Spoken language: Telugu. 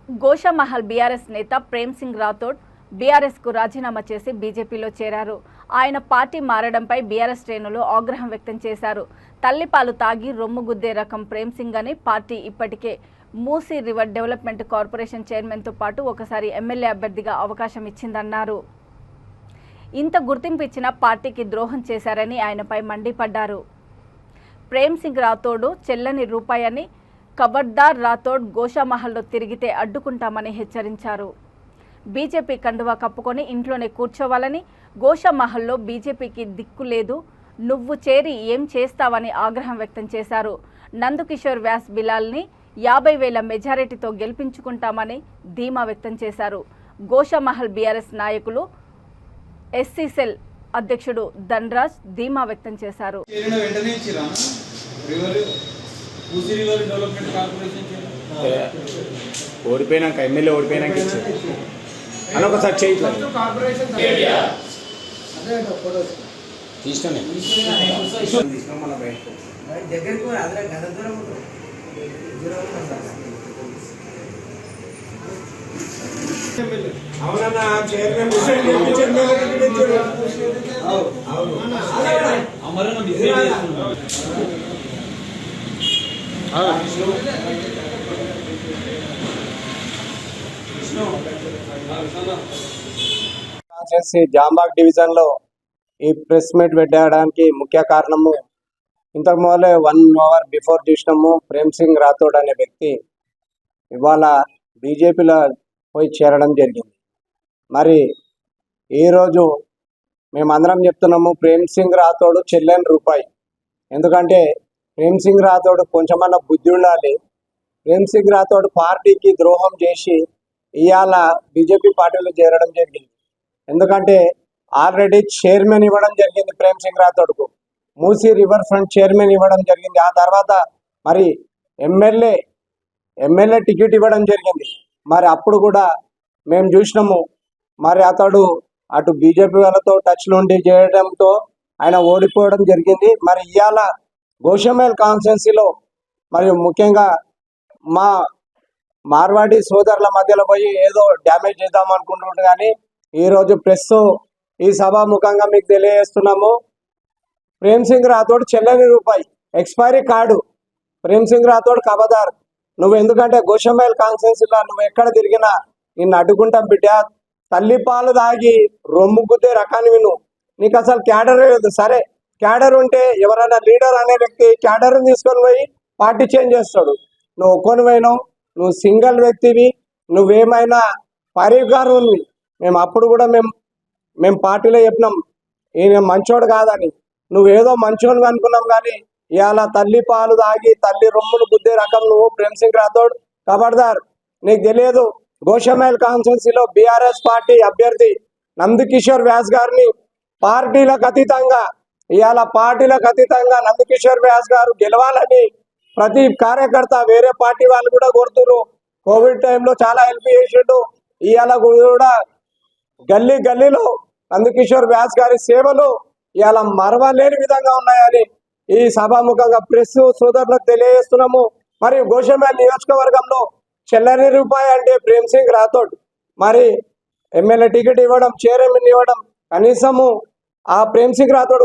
గోషామహల్ బీఆర్ఎస్ నేత ప్రేమ్ సింగ్ రాథోడ్ బీఆర్ఎస్ కు రాజీనామా చేసి బీజేపీలో చేరారు. ఆయన పార్టీ మారడంపై బీఆర్ఎస్ శ్రేణులు ఆగ్రహం వ్యక్తం చేశారు. తల్లిపాలు తాగి రొమ్ము గుద్దే రకం ప్రేమ్ సింగ్ అని పార్టీ ఇప్పటికే మూసీ రివర్ డెవలప్మెంట్ కార్పొరేషన్ చైర్మన్తో పాటు ఒకసారి ఎమ్మెల్యే అభ్యర్థిగా అవకాశం ఇచ్చిందన్నారు. ఇంత గుర్తింపు ఇచ్చిన పార్టీకి ద్రోహం చేశారని ఆయనపై మండిపడ్డారు. ప్రేమ్ సింగ్ రాథోడ్ చెల్లని రూపాయని, ఖబర్దార్ రాథోడ్ గోషామహల్లో తిరిగితే అడ్డుకుంటామని హెచ్చరించారు. బీజేపీ కండువా కప్పుకొని ఇంట్లోనే కూర్చోవాలని, గోషామహల్లో బీజేపీకి దిక్కు లేదు, నువ్వు చేరి ఏం చేస్తావని ఆగ్రహం వ్యక్తం చేశారు. నందకిషోర్ వ్యాస్ బిలాల్ని 50,000 మెజారిటీతో గెలిపించుకుంటామని ధీమా వ్యక్తం చేశారు. గోషామహల్ బీఆర్ఎస్ నాయకులు ఎస్సీ సెల్ అధ్యక్షుడు ధనరాజ్ ధీమా వ్యక్తం చేశారు. ఓడిపోయినాక ఎమ్మెల్యే ఓడిపోయినాక అని ఒకసారి చేయట్లేదు అవునన్నా చైర్మన్ జాంబాగ్ డివిజన్ లో ఈ ప్రెస్ మీట్ పెట్టడానికి ముఖ్య కారణము, ఇంతకు మొదలే 1 అవర్ బిఫోర్ చూసినాము. ప్రేమ్ సింగ్ రాథోడ్ అనే వ్యక్తి ఇవాళ బీజేపీలో పోయి చేరడం జరిగింది. మరి ఈరోజు మేమందరం చెప్తున్నాము, ప్రేమ్ సింగ్ రాథోడ్ చెల్లని రూపాయి. ఎందుకంటే ప్రేమ్ సింగ్ రాథోడ్ కొంచెమన్నా బుద్ధి ఉండాలి. ప్రేమ్ సింగ్ రాథోడ్ పార్టీకి ద్రోహం చేసి ఇవాళ బీజేపీ పార్టీలో చేరడం జరిగింది. ఎందుకంటే ఆల్రెడీ చైర్మన్ ఇవ్వడం జరిగింది ప్రేమ్ సింగ్ రాథోడ్కు, మూసీ రివర్ ఫ్రంట్ చైర్మన్ ఇవ్వడం జరిగింది. ఆ తర్వాత మరి ఎమ్మెల్యే టికెట్ ఇవ్వడం జరిగింది. మరి అప్పుడు కూడా మేము చూసినాము, మరి అతడు అటు బీజేపీ వాళ్ళతో టచ్లో ఉండి చేయడంతో ఆయన ఓడిపోవడం జరిగింది. మరి ఇవాళ గోషామహల్ కాన్స్టిట్యున్సీలో మరి ముఖ్యంగా మా మార్వాడి సోదరుల మధ్యలో పోయి ఏదో డ్యామేజ్ చేద్దాం అనుకుంటున్నాడు. కానీ ఈరోజు ప్రెస్ ఈ సభాముఖంగా మీకు తెలియజేస్తున్నాము, ప్రేమ్ సింగ్ రాథోడ్ చెల్లని రూపాయి, ఎక్స్పైరీ కార్డు. ప్రేమ్ సింగ్ రాథోడ్ ఖబర్దార్, నువ్వు ఎందుకంటే గోషామహల్ కాన్స్టిట్యున్సీలో నువ్వు ఎక్కడ తిరిగినా నిన్ను అడ్డుకుంటాం బిడ్డ. తల్లి పాలు దాగి రొమ్ము గుద్దే రకానివి నువ్వు, నీకు అసలు క్యాడర్ లేదు. సరే క్యాడర్ ఉంటే ఎవరైనా లీడర్ అనే వ్యక్తి క్యాడర్ని తీసుకొని పోయి పార్టీ చేంజ్ చేస్తాడు. నువ్వు ఒక్కొనివైనావు, నువ్వు సింగిల్ వ్యక్తివి, నువ్వేమైనా పరిగారువి. మేము అప్పుడు కూడా మేము పార్టీలో చెప్పినాం ఈయన మంచోడు కాదని. నువ్వేదో మంచోడు అనుకున్నాం, కానీ ఇవాళ తల్లి పాలు దాగి తల్లి రొమ్ములు గుద్దే రకం నువ్వు ప్రేమ్ సింగ్ రాథోడ్. ఖబర్దార్, నీకు తెలియదు. గోషామహల్ కాన్స్టిట్యున్సీలో బీఆర్ఎస్ పార్టీ అభ్యర్థి నందకిషోర్ వ్యాస్ గారిని పార్టీలకు అతీతంగా నందకిషోర్ వ్యాస్ గారు గెలవాలని ప్రతి కార్యకర్త వేరే పార్టీ వాళ్ళు కూడా కోరుతున్నారు. కోవిడ్ టైంలో చాలా హెల్ప్ చేసిండు. ఇవాళ కూడా గల్లీలో నందకిషోర్ వ్యాస్ గారి సేవలు ఇవాళ మరవలేని విధంగా ఉన్నాయని ఈ సభాముఖంగా ప్రెస్ సోదరులకు తెలియజేస్తున్నాము. మరి గోషామహల్ నియోజకవర్గంలో చెల్లని రూపాయి అంటే ప్రేమ్ సింగ్ రాథోడ్. మరి ఎమ్మెల్యే టికెట్ ఇవ్వడం, చైర్మన్ ఇవ్వడం, కనీసము ఆ ప్రేమ్ సింగ్ రాథోడ్